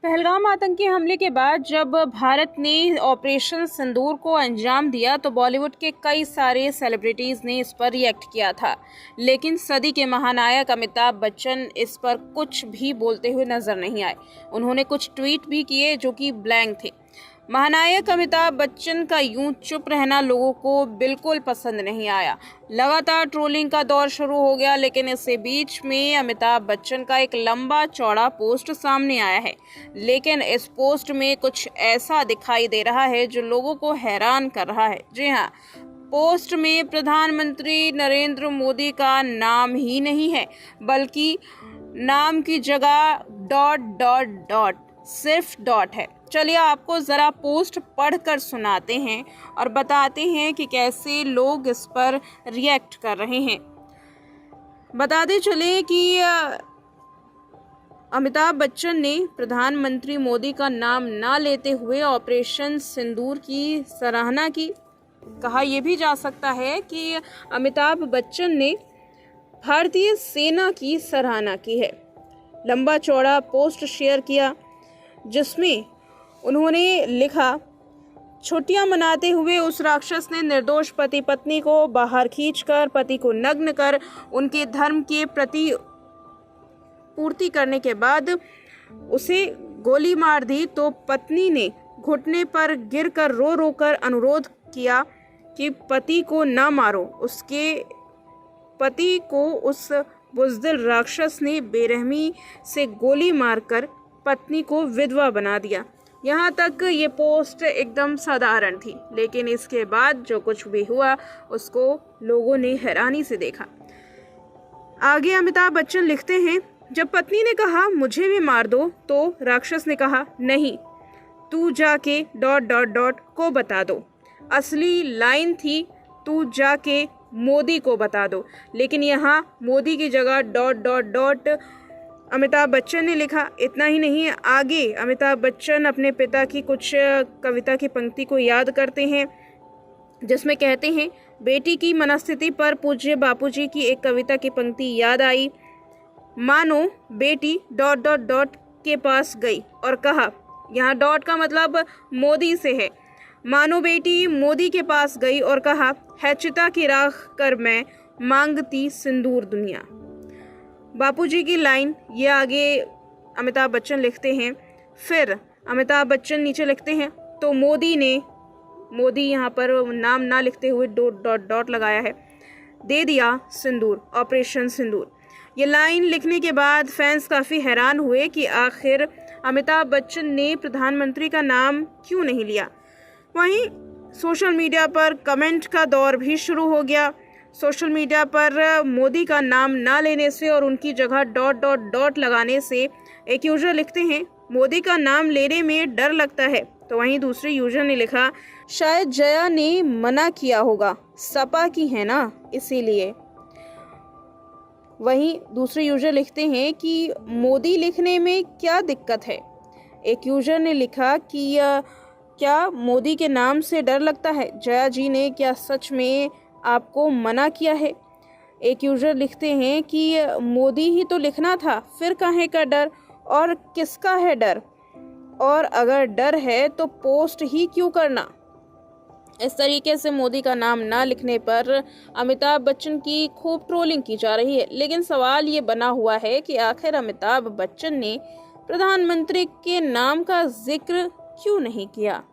पहलगाम आतंकी हमले के बाद जब भारत ने ऑपरेशन सिंदूर को अंजाम दिया तो बॉलीवुड के कई सारे सेलिब्रिटीज ने इस पर रिएक्ट किया था, लेकिन सदी के महानायक अमिताभ बच्चन इस पर कुछ भी बोलते हुए नजर नहीं आए। उन्होंने कुछ ट्वीट भी किए जो कि ब्लैंक थे। महानायक अमिताभ बच्चन का यूं चुप रहना लोगों को बिल्कुल पसंद नहीं आया। लगातार ट्रोलिंग का दौर शुरू हो गया, लेकिन इसी बीच में अमिताभ बच्चन का एक लंबा चौड़ा पोस्ट सामने आया है। लेकिन इस पोस्ट में कुछ ऐसा दिखाई दे रहा है जो लोगों को हैरान कर रहा है। जी हाँ, पोस्ट में प्रधानमंत्री नरेंद्र मोदी का नाम ही नहीं है, बल्कि नाम की जगह डॉट डॉट डॉट सिर्फ डॉट है। चलिए आपको ज़रा पोस्ट पढ़कर सुनाते हैं और बताते हैं कि कैसे लोग इस पर रिएक्ट कर रहे हैं। बताते चले कि अमिताभ बच्चन ने प्रधानमंत्री मोदी का नाम ना लेते हुए ऑपरेशन सिंदूर की सराहना की। कहा यह भी जा सकता है कि अमिताभ बच्चन ने भारतीय सेना की सराहना की है। लंबा चौड़ा पोस्ट शेयर किया जिसमें उन्होंने लिखा, छुट्टियां मनाते हुए उस राक्षस ने निर्दोष पति पत्नी को बाहर खींचकर पति को नग्न कर उनके धर्म के प्रति पूर्ति करने के बाद उसे गोली मार दी तो पत्नी ने घुटने पर गिरकर रो रो कर अनुरोध किया कि पति को ना मारो। उसके पति को उस बुज़दिल राक्षस ने बेरहमी से गोली मारकर पत्नी को विधवा बना दिया। यहाँ तक ये पोस्ट एकदम साधारण थी, लेकिन इसके बाद जो कुछ भी हुआ उसको लोगों ने हैरानी से देखा। आगे अमिताभ बच्चन लिखते हैं, जब पत्नी ने कहा मुझे भी मार दो तो राक्षस ने कहा नहीं, तू जाके डॉट डॉट डॉट को बता दो। असली लाइन थी तू जाके मोदी को बता दो, लेकिन यहाँ मोदी की जगह dot dot dot Amitabh Bachchan ने लिखा। इतना ही नहीं, आगे अमिताभ बच्चन अपने पिता की कुछ कविता की पंक्ति को याद करते हैं जिसमें कहते हैं, बेटी की मनस्थिति पर पूज्य बापूजी की एक कविता की पंक्ति याद आई। मानो बेटी डॉट डॉट डॉट के पास गई और कहा, यहाँ डॉट का मतलब मोदी से है। मानो बेटी मोदी के पास गई और कहा, है चिता की राख कर मैं मांगती सिंदूर दुनिया। बापूजी की लाइन ये आगे अमिताभ बच्चन लिखते हैं। फिर अमिताभ बच्चन नीचे लिखते हैं, तो मोदी यहाँ पर नाम ना लिखते हुए डॉट डॉट डॉट लगाया है, दे दिया सिंदूर, ऑपरेशन सिंदूर। ये लाइन लिखने के बाद फैंस काफ़ी हैरान हुए कि आखिर अमिताभ बच्चन ने प्रधानमंत्री का नाम क्यों नहीं लिया। वहीं सोशल मीडिया पर कमेंट का दौर भी शुरू हो गया। सोशल मीडिया पर मोदी का नाम ना लेने से और उनकी जगह डॉट डॉट डॉट लगाने से एक यूजर लिखते हैं, मोदी का नाम लेने में डर लगता है। तो वहीं दूसरे यूजर ने लिखा, शायद जया ने मना किया होगा, सपा की है ना इसीलिए। वहीं दूसरे यूजर लिखते हैं कि मोदी लिखने में क्या दिक्कत है। एक यूजर ने लिखा कि क्या मोदी के नाम से डर लगता है, जया जी ने क्या सच में आपको मना किया है। एक यूजर लिखते हैं कि मोदी ही तो लिखना था, फिर काहे का डर और किसका है डर, और अगर डर है तो पोस्ट ही क्यों करना। इस तरीके से मोदी का नाम ना लिखने पर अमिताभ बच्चन की खूब ट्रोलिंग की जा रही है। लेकिन सवाल ये बना हुआ है कि आखिर अमिताभ बच्चन ने प्रधानमंत्री के नाम का जिक्र क्यों नहीं किया।